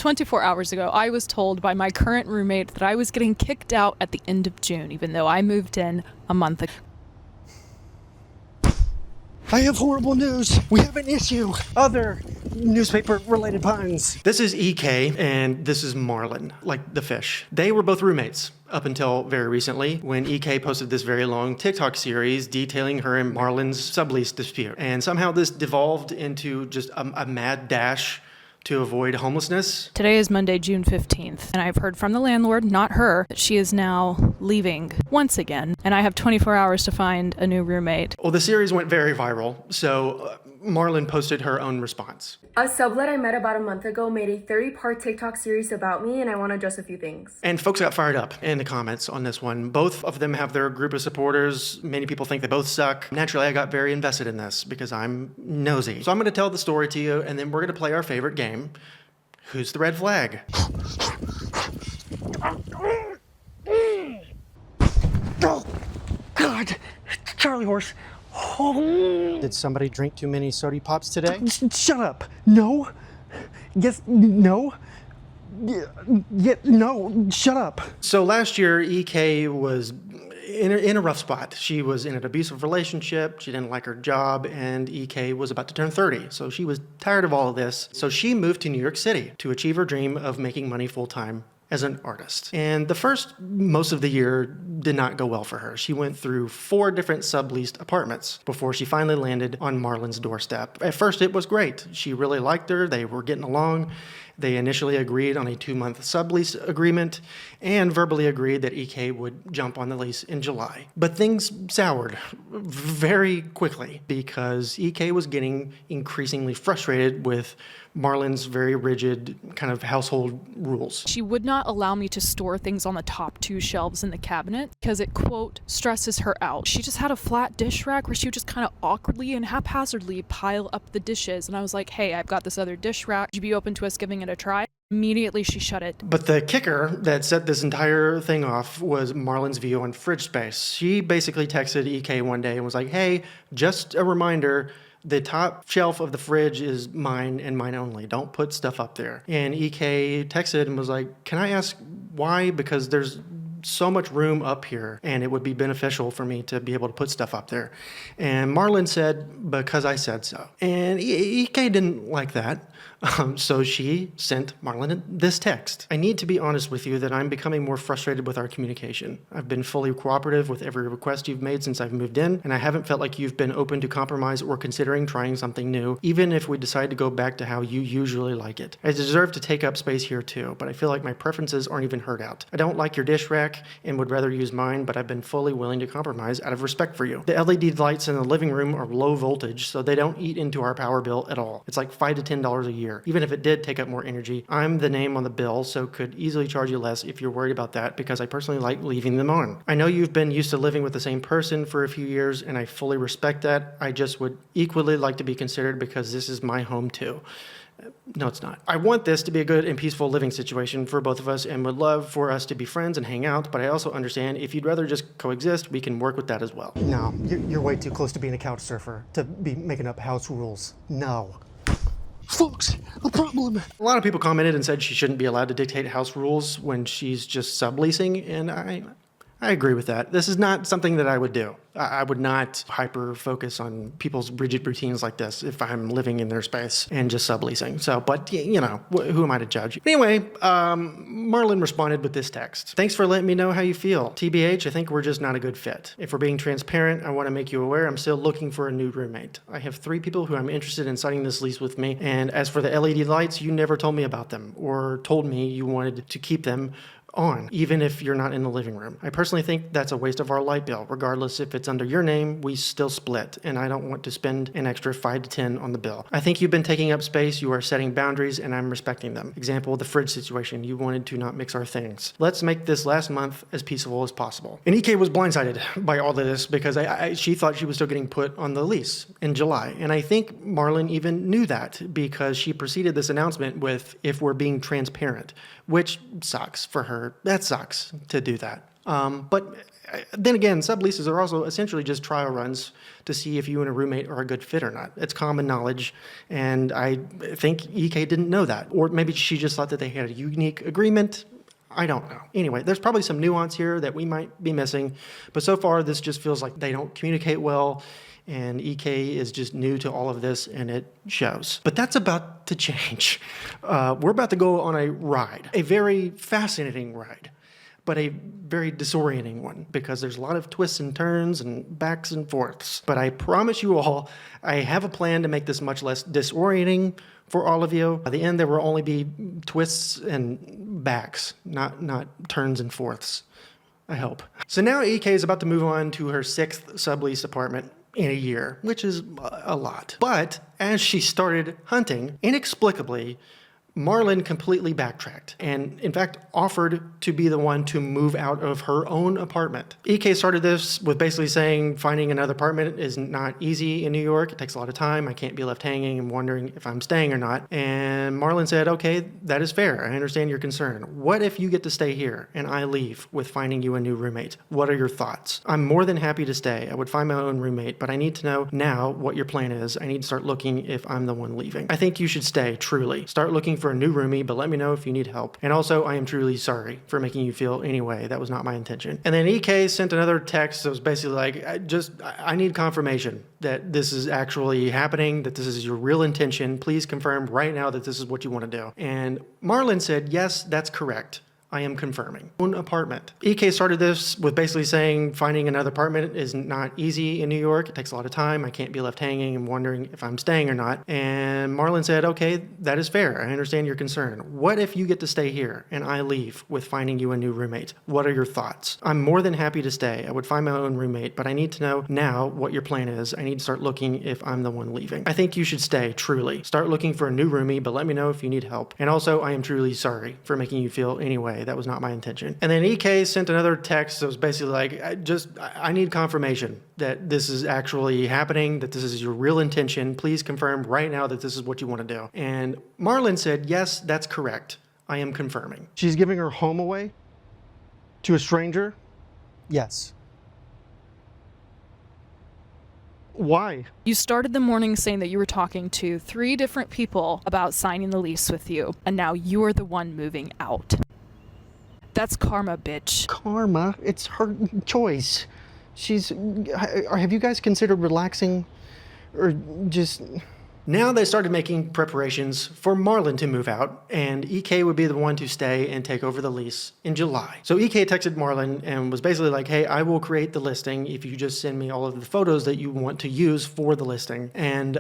24 hours ago, I was told by my current roommate that I was getting kicked out at the end of June, even though I moved in a month ago. I have horrible news. We have an issue. Other newspaper-related puns. This is EK and this is Marlyn, like the fish. They were both roommates up until very recently when EK posted this very long TikTok series detailing her and Marlyn's sublease dispute. And somehow this devolved into just a mad dash to avoid homelessness. Today is Monday, June 15th, and I've heard from the landlord, not her, that she is now leaving once again, and I have 24 hours to find a new roommate. Well, the series went very viral, so Marlyn posted her own response. A sublet I met about a month ago made a 30-part TikTok series about me, and I want to address a few things. And folks got fired up in the comments on this one. Both of them have their group of supporters. Many people think they both suck. Naturally, I got very invested in this because I'm nosy. So I'm going to tell the story to you, and then we're going to play our favorite game. Who's the red flag? Oh, God. Charlie horse. Oh. Did somebody drink too many soda pops today? Shut up. No. Yes. No. Yeah, no. Shut up. So last year, EK was in a rough spot. She was in an abusive relationship. She didn't like her job, and EK was about to turn 30. So she was tired of all of this. So she moved to New York City to achieve her dream of making money full-time as an artist. And the first most of the year did not go well for her. She went through 4 different subleased apartments before she finally landed on Marlyn's doorstep. At first it was great. She really liked her. They were getting along. They initially agreed on a 2-month sublease agreement and verbally agreed that EK would jump on the lease in July. But things soured very quickly because EK was getting increasingly frustrated with Marlyn's very rigid kind of household rules. She would not allow me to store things on the top 2 shelves in the cabinet because it, quote, stresses her out. She just had a flat dish rack where she would just kind of awkwardly and haphazardly pile up the dishes. And I was like, hey, I've got this other dish rack. Would you be open to us giving it a try? Immediately she shut it. But the kicker that set this entire thing off was Marlyn's view on fridge space. She basically texted EK one day and was like, hey, just a reminder, the top shelf of the fridge is mine and mine only. Don't put stuff up there. And EK texted and was like, can I ask why? Because there's so much room up here and it would be beneficial for me to be able to put stuff up there. And Marlyn said, because I said so. And EK didn't like that. So she sent Marlyn this text. I need to be honest with you that I'm becoming more frustrated with our communication. I've been fully cooperative with every request you've made since I've moved in, and I haven't felt like you've been open to compromise or considering trying something new, even if we decide to go back to how you usually like it. I deserve to take up space here too, but I feel like my preferences aren't even heard out. I don't like your dish rack and would rather use mine, but I've been fully willing to compromise out of respect for you. The LED lights in the living room are low voltage, so they don't eat into our power bill at all. It's like $5 to $10 a year. Even if it did take up more energy, I'm the name on the bill, so could easily charge you less if you're worried about that, because I personally like leaving them on. I know you've been used to living with the same person for a few years, and I fully respect that. I just would equally like to be considered because this is my home too. No, it's not. I want this to be a good and peaceful living situation for both of us and would love for us to be friends and hang out, but I also understand if you'd rather just coexist, we can work with that as well. No, you're way too close to being a couch surfer to be making up house rules. No. Folks, a problem. A lot of people commented and said she shouldn't be allowed to dictate house rules when she's just subleasing, and I agree with that. This is not something that I would do. I would not hyper-focus on people's rigid routines like this if I'm living in their space and just subleasing. So, but, you know, who am I to judge? Anyway, Marlyn responded with this text. Thanks for letting me know how you feel. TBH, I think we're just not a good fit. If we're being transparent, I want to make you aware I'm still looking for a new roommate. I have 3 people who I'm interested in signing this lease with me, and as for the LED lights, you never told me about them or told me you wanted to keep them on, even if you're not in the living room. I personally think that's a waste of our light bill. Regardless if it's under your name, we still split, and I don't want to spend an extra 5 to 10 on the bill. I think you've been taking up space, you are setting boundaries, and I'm respecting them. Example, the fridge situation, you wanted to not mix our things. Let's make this last month as peaceful as possible. And EK was blindsided by all of this because she thought she was still getting put on the lease in July. And I think Marlyn even knew that because she preceded this announcement with, if we're being transparent, which sucks for her. That sucks to do that. But then again, subleases are also essentially just trial runs to see if you and a roommate are a good fit or not. It's common knowledge, and I think EK didn't know that. Or maybe she just thought that they had a unique agreement. I don't know. Anyway, there's probably some nuance here that we might be missing, but so far this just feels like they don't communicate well, and EK is just new to all of this, and it shows. But that's about to change. We're about to go on a ride, a very fascinating ride, but a very disorienting one, because there's a lot of twists and turns and backs and forths. But I promise you all, I have a plan to make this much less disorienting for all of you. By the end, there will only be twists and backs, not turns and forths, I hope. So now EK is about to move on to her 6th sublease apartment in a year, which is a lot. But as she started hunting, inexplicably, Marlyn completely backtracked and, in fact, offered to be the one to move out of her own apartment. EK started this with basically saying finding another apartment is not easy in New York. It takes a lot of time. I can't be left hanging and wondering if I'm staying or not. And Marlyn said, okay, that is fair. I understand your concern. What if you get to stay here and I leave with finding you a new roommate? What are your thoughts? I'm more than happy to stay. I would find my own roommate, but I need to know now what your plan is. I need to start looking if I'm the one leaving. I think you should stay, truly. Start looking for a new roomie, but let me know if you need help. And also, I am truly sorry for making you feel any way. That was not my intention. And then EK sent another text that was basically like, I need confirmation that this is actually happening, that this is your real intention. Please confirm right now that this is what you want to do. And Marlyn said, yes, that's correct. I am confirming. Own apartment. EK started this with basically saying finding another apartment is not easy in New York. It takes a lot of time. I can't be left hanging and wondering if I'm staying or not. And Marlyn said, okay, that is fair. I understand your concern. What if you get to stay here and I leave with finding you a new roommate? What are your thoughts? I'm more than happy to stay. I would find my own roommate, but I need to know now what your plan is. I need to start looking if I'm the one leaving. I think you should stay, truly. Start looking for a new roomie, but let me know if you need help. And also, I am truly sorry for making you feel any way. That was not my intention. And then EK sent another text that was basically like, I need confirmation that this is actually happening, that this is your real intention. Please confirm right now that this is what you want to do. And Marlyn said, yes, that's correct. I am confirming. She's giving her home away to a stranger? Yes. Why? You started the morning saying that you were talking to 3 different people about signing the lease with you, and now you're the one moving out. That's karma, bitch. Karma? It's her choice. Have you guys considered relaxing? Or just... Now they started making preparations for Marlyn to move out, and EK would be the one to stay and take over the lease in July. So EK texted Marlyn and was basically like, hey, I will create the listing if you just send me all of the photos that you want to use for the listing. And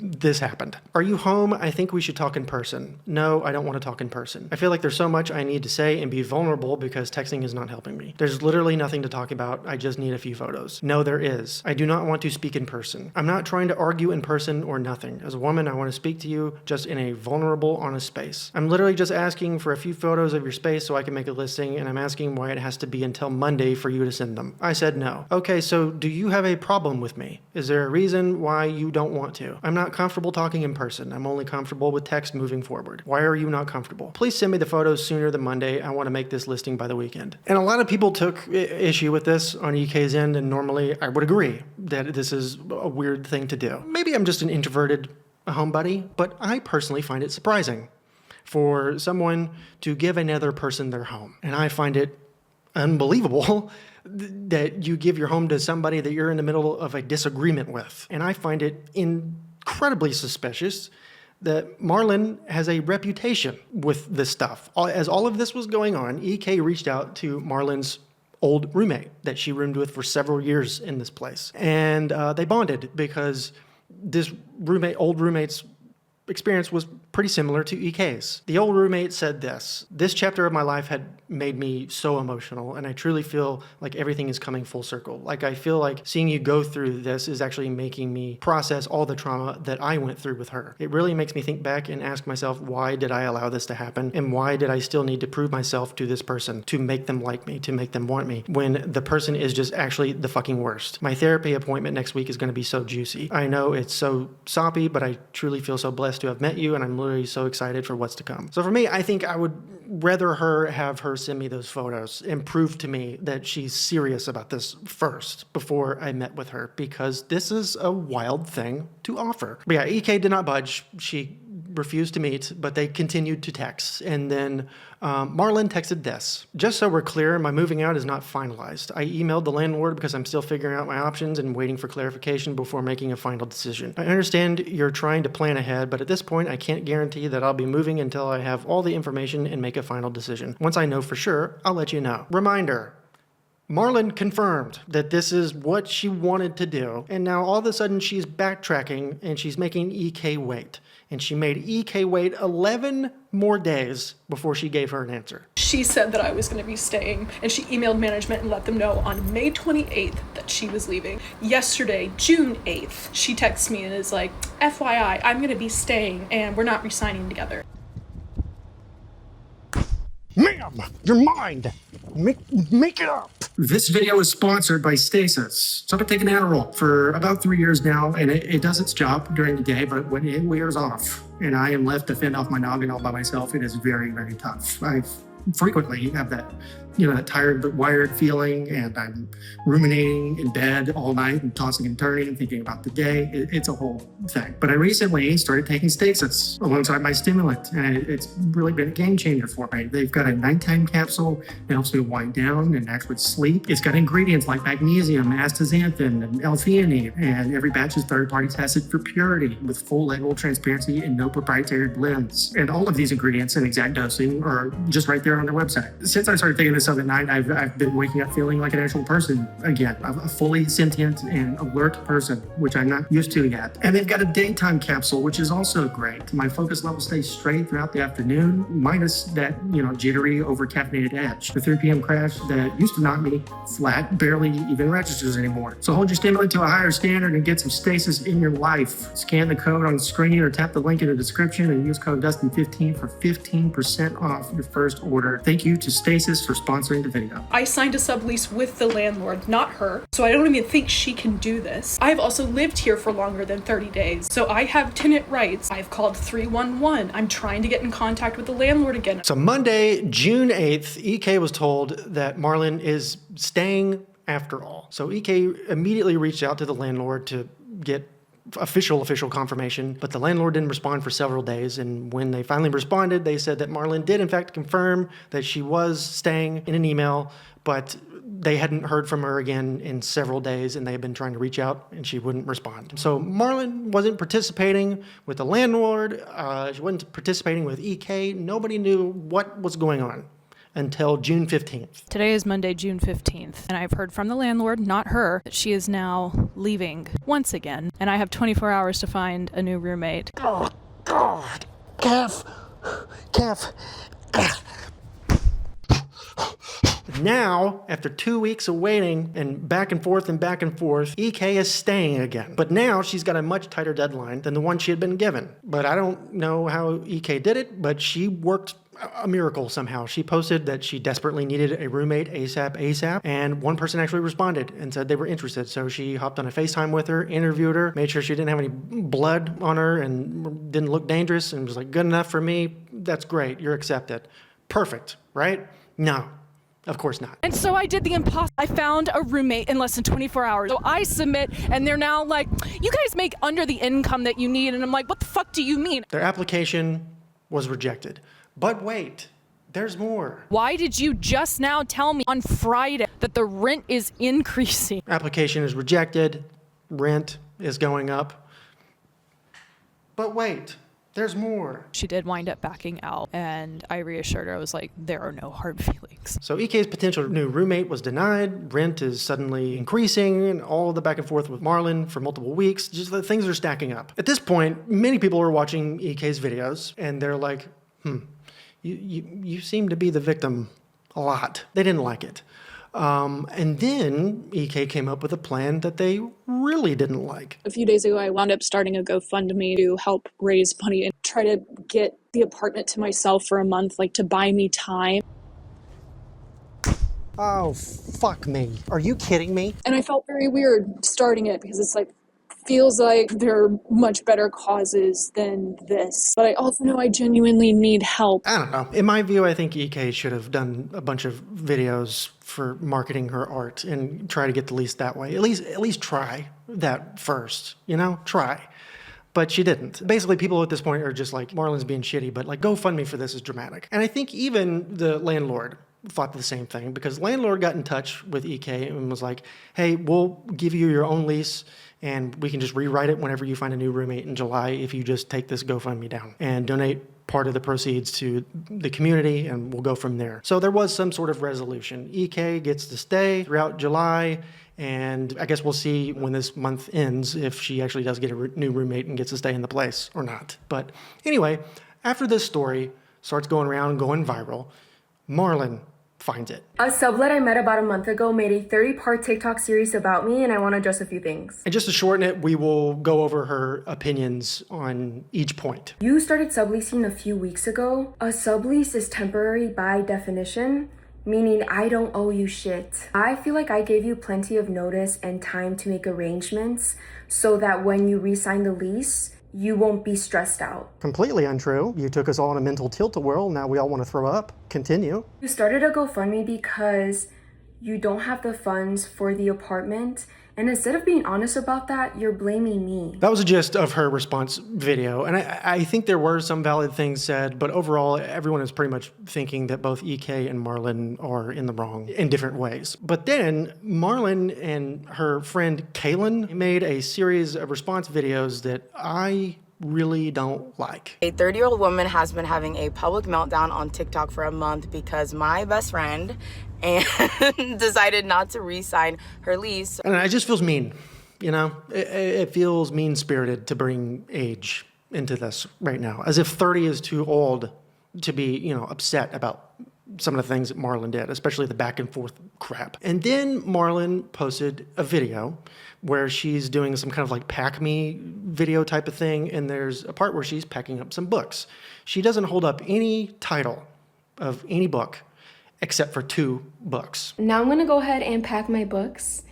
this happened. Are you home? I think we should talk in person. No, I don't want to talk in person. I feel like there's so much I need to say and be vulnerable because texting is not helping me. There's literally nothing to talk about. I just need a few photos. No, there is. I do not want to speak in person. I'm not trying to argue in person or nothing. As a woman, I want to speak to you just in a vulnerable, honest space. I'm literally just asking for a few photos of your space so I can make a listing, and I'm asking why it has to be until Monday for you to send them. I said no. Okay, so do you have a problem with me? Is there a reason why you don't want to? I'm not comfortable talking in person. I'm only comfortable with text moving forward. Why are you not comfortable? Please send me the photos sooner than Monday. I want to make this listing by the weekend. And a lot of people took issue with this on EK's end, and normally I would agree that this is a weird thing to do. Maybe I'm just an introverted homebody, but I personally find it surprising for someone to give another person their home. And I find it unbelievable that you give your home to somebody that you're in the middle of a disagreement with. And I find it incredibly suspicious that Marlyn has a reputation with this stuff. As all of this was going on, EK reached out to Marlyn's old roommate that she roomed with for several years in this place. And they bonded because this old roommate's experience was pretty similar to EK's. The old roommate said this chapter of my life had made me so emotional, and I truly feel like everything is coming full circle. Like, I feel like seeing you go through this is actually making me process all the trauma that I went through with her. It really makes me think back and ask myself, why did I allow this to happen? And why did I still need to prove myself to this person, to make them like me, to make them want me, when the person is just actually the fucking worst? My therapy appointment next week is going to be so juicy. I know it's so soppy, but I truly feel so blessed to have met you, and I'm literally so excited for what's to come. So for me, I think I would rather have her send me those photos and prove to me that she's serious about this first before I met with her, because this is a wild thing to offer. But yeah, EK did not budge. She refused to meet, but they continued to text. And then Marlyn texted this: "Just so we're clear, my moving out is not finalized. I emailed the landlord because I'm still figuring out my options and waiting for clarification before making a final decision. I understand you're trying to plan ahead, but at this point, I can't guarantee that I'll be moving until I have all the information and make a final decision. Once I know for sure, I'll let you know." Reminder: Marlyn confirmed that this is what she wanted to do, and now all of a sudden she's backtracking and she's making EK wait. And she made EK wait 11 more days before she gave her an answer. She said that I was going to be staying, and she emailed management and let them know on May 28th that she was leaving. Yesterday, June 8th, she texts me and is like, "FYI, I'm going to be staying and we're not re-signing together." Ma'am, you're mine. Make it up. This video is sponsored by Stasis. So I've been taking Adderall for about 3 years now, and it does its job during the day, but when it wears off and I am left to fend off my noggin all by myself, it is very, very tough. I frequently have that, that tired but wired feeling, and I'm ruminating in bed all night and tossing and turning and thinking about the day. It's a whole thing. But I recently started taking Stasis alongside my stimulant, and it's really been a game changer for me. They've got a nighttime capsule that helps me wind down and actually sleep. It's got ingredients like magnesium, astaxanthin, and L-theanine, and every batch is third-party tested for purity with full label transparency and no proprietary blends. And all of these ingredients and exact dosing are just right there on their website. Since I started taking this other night, I've been waking up feeling like an actual person again. I'm a fully sentient and alert person, which I'm not used to yet. And they've got a daytime capsule, which is also great. My focus level stays straight throughout the afternoon, minus that, jittery, over-caffeinated edge. The 3 p.m. crash that used to knock me flat barely even registers anymore. So hold your stimulant to a higher standard and get some Stasis in your life. Scan the code on the screen or tap the link in the description and use code Dustin15 for 15% off your first order. Thank you to Stasis for sponsoring the video. I signed a sublease with the landlord, not her, so I don't even think she can do this. I've also lived here for longer than 30 days, so I have tenant rights. I've called 311. I'm trying to get in contact with the landlord again. So Monday, June 8th, EK was told that Marlyn is staying after all. So EK immediately reached out to the landlord to get official confirmation, but the landlord didn't respond for several days. And when they finally responded, they said that Marlyn did in fact confirm that she was staying in an email, but they hadn't heard from her again in several days, and they had been trying to reach out and she wouldn't respond. So Marlyn wasn't participating with the landlord. She wasn't participating with EK. Nobody knew what was going on until June 15th. Today is Monday, June 15th, and I've heard from the landlord, not her, that she is now leaving once again, and I have 24 hours to find a new roommate. Oh, God. Calf. Now, after 2 weeks of waiting and back and forth, EK is staying again. But now she's got a much tighter deadline than the one she had been given. But I don't know how EK did it, but she worked a miracle somehow. She posted that she desperately needed a roommate ASAP, and one person actually responded and said they were interested. So she hopped on a FaceTime with her, interviewed her, made sure she didn't have any blood on her and didn't look dangerous, and was like, "Good enough for me. That's great. You're accepted." Perfect, right? No. Of course not. And so I did the impossible. I found a roommate in less than 24 hours. So I submit, and they're now like, "You guys make under the income that you need." And I'm like, "What the fuck do you mean?" Their application was rejected. But wait, there's more. Why did you just now tell me on Friday that the rent is increasing? Application is rejected. Rent is going up. But wait, there's more. She did wind up backing out, and I reassured her. I was like, there are no hard feelings. So EK's potential new roommate was denied. Rent is suddenly increasing, and all of the back and forth with Marlyn for multiple weeks. Just the things are stacking up. At this point, many people are watching EK's videos, and they're like, You seem to be the victim a lot. They didn't like it. And then EK came up with a plan that they really didn't like. A few days ago, I wound up starting a GoFundMe to help raise money and try to get the apartment to myself for a month, like to buy me time. Oh, fuck me. Are you kidding me? And I felt very weird starting it because it's like feels like there are much better causes than this. But I also know I genuinely need help. I don't know. In my view, I think EK should have done a bunch of videos for marketing her art and try to get the lease that way. At least try that first, try. But she didn't. Basically, people at this point are just like, Marlyn's being shitty, but like, GoFundMe for this is dramatic. And I think even the landlord thought the same thing, because landlord got in touch with EK and was like, hey, we'll give you your own lease and we can just rewrite it whenever you find a new roommate in July if you just take this GoFundMe down and donate part of the proceeds to the community, and we'll go from there. So there was some sort of resolution. EK gets to stay throughout July, and I guess we'll see when this month ends if she actually does get a new roommate and gets to stay in the place or not. But anyway, after this story starts going around and going viral, Marlyn finds it. A sublet I met about a month ago made a 30-part TikTok series about me, and I want to address a few things. And just to shorten it, we will go over her opinions on each point. You started subleasing a few weeks ago. A sublease is temporary by definition, meaning I don't owe you shit. I feel like I gave you plenty of notice and time to make arrangements so that when you re-sign the lease, you won't be stressed out. Completely untrue. You took us all in a mental tilt-a-whirl. Now we all want to throw up. Continue. You started a GoFundMe because you don't have the funds for the apartment, and instead of being honest about that, you're blaming me. That was the gist of her response video, and I think there were some valid things said, but overall, everyone is pretty much thinking that both EK and Marlyn are in the wrong in different ways. But then Marlyn and her friend Kaylin made a series of response videos that I really don't like. A 30-year-old woman has been having a public meltdown on TikTok for a month because my best friend and decided not to re-sign her lease. And it just feels mean, It feels mean-spirited to bring age into this right now, as if 30 is too old to be, upset about some of the things that Marlyn did, especially the back and forth crap. And then Marlyn posted a video where she's doing some kind of like pack me video type of thing, and there's a part where she's packing up some books. She doesn't hold up any title of any book except for 2 books. Now I'm gonna go ahead and pack my books.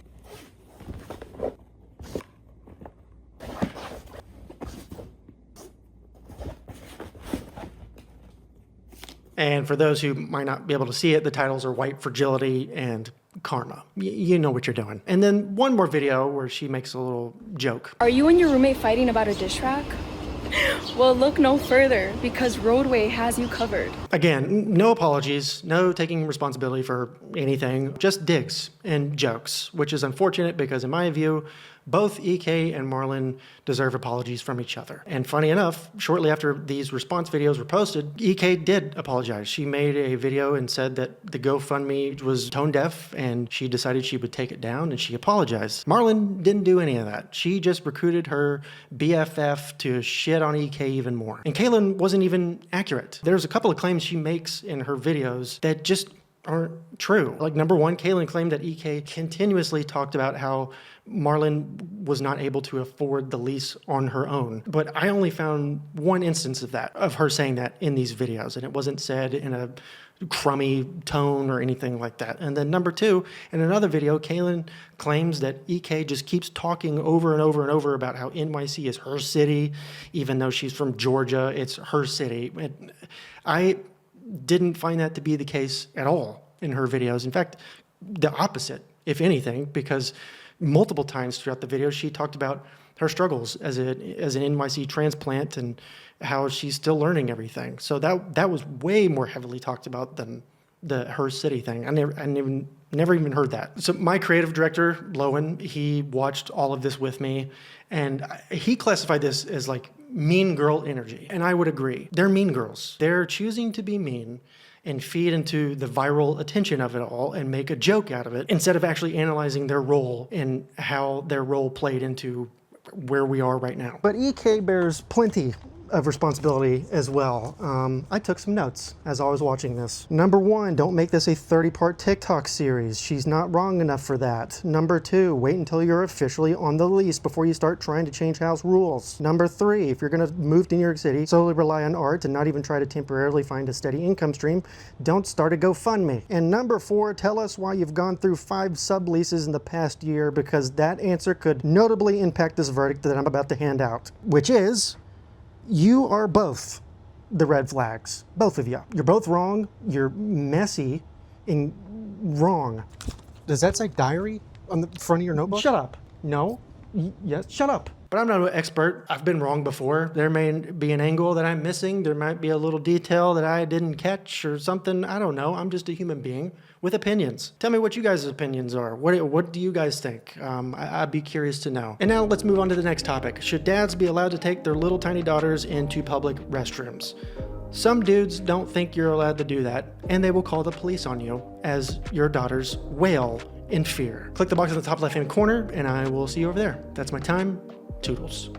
And for those who might not be able to see it, the titles are White Fragility and Karma. You know what you're doing. And then one more video where she makes a little joke. Are you and your roommate fighting about a dish rack? Well, look no further, because Roadway has you covered. Again, no apologies, no taking responsibility for anything, just digs and jokes, which is unfortunate because in my view, both EK and Marlyn deserve apologies from each other. And funny enough, shortly after these response videos were posted, EK did apologize. She made a video and said that the GoFundMe was tone deaf and she decided she would take it down, and she apologized. Marlyn didn't do any of that. She just recruited her BFF to shit on EK even more. And Kaylin wasn't even accurate. There's a couple of claims she makes in her videos that just aren't true. Like, number one, Kaylin claimed that EK continuously talked about how Marlyn was not able to afford the lease on her own. But I only found one instance of her saying that in these videos, and it wasn't said in a crummy tone or anything like that. And then number two, in another video, Kaylin claims that EK just keeps talking over and over and over about how NYC is her city, even though she's from Georgia, it's her city. I didn't find that to be the case at all in her videos. In fact, the opposite, if anything, because multiple times throughout the video, she talked about her struggles as an NYC transplant and how she's still learning everything. So that was way more heavily talked about than the her city thing. I never even heard that. So my creative director, Lowen, he watched all of this with me, and he classified this as like mean girl energy. And I would agree. They're mean girls. They're choosing to be mean and feed into the viral attention of it all and make a joke out of it instead of actually analyzing their role and how their role played into where we are right now. But EK bears plenty of responsibility as well. I took some notes as I was watching this. Number 1, don't make this a 30-part TikTok series. She's not wrong enough for that. Number 2, wait until you're officially on the lease before you start trying to change house rules. Number 3, if you're gonna move to New York City, solely rely on art and not even try to temporarily find a steady income stream, don't start a GoFundMe. And number 4, tell us why you've gone through 5 subleases in the past year, because that answer could notably impact this verdict that I'm about to hand out, which is, you are both the red flags. Both of you. You're both wrong. You're messy and wrong. Does that say diary on the front of your notebook? Shut up. No. Yes, shut up. But I'm not an expert. I've been wrong before. There may be an angle that I'm missing. There might be a little detail that I didn't catch or something. I don't know. I'm just a human being with opinions. Tell me what you guys' opinions are. What do you guys think? I'd be curious to know. And now let's move on to the next topic. Should dads be allowed to take their little tiny daughters into public restrooms? Some dudes don't think you're allowed to do that, and they will call the police on you as your daughters wail in fear. Click the box in the top left-hand corner, and I will see you over there. That's my time. Toodles.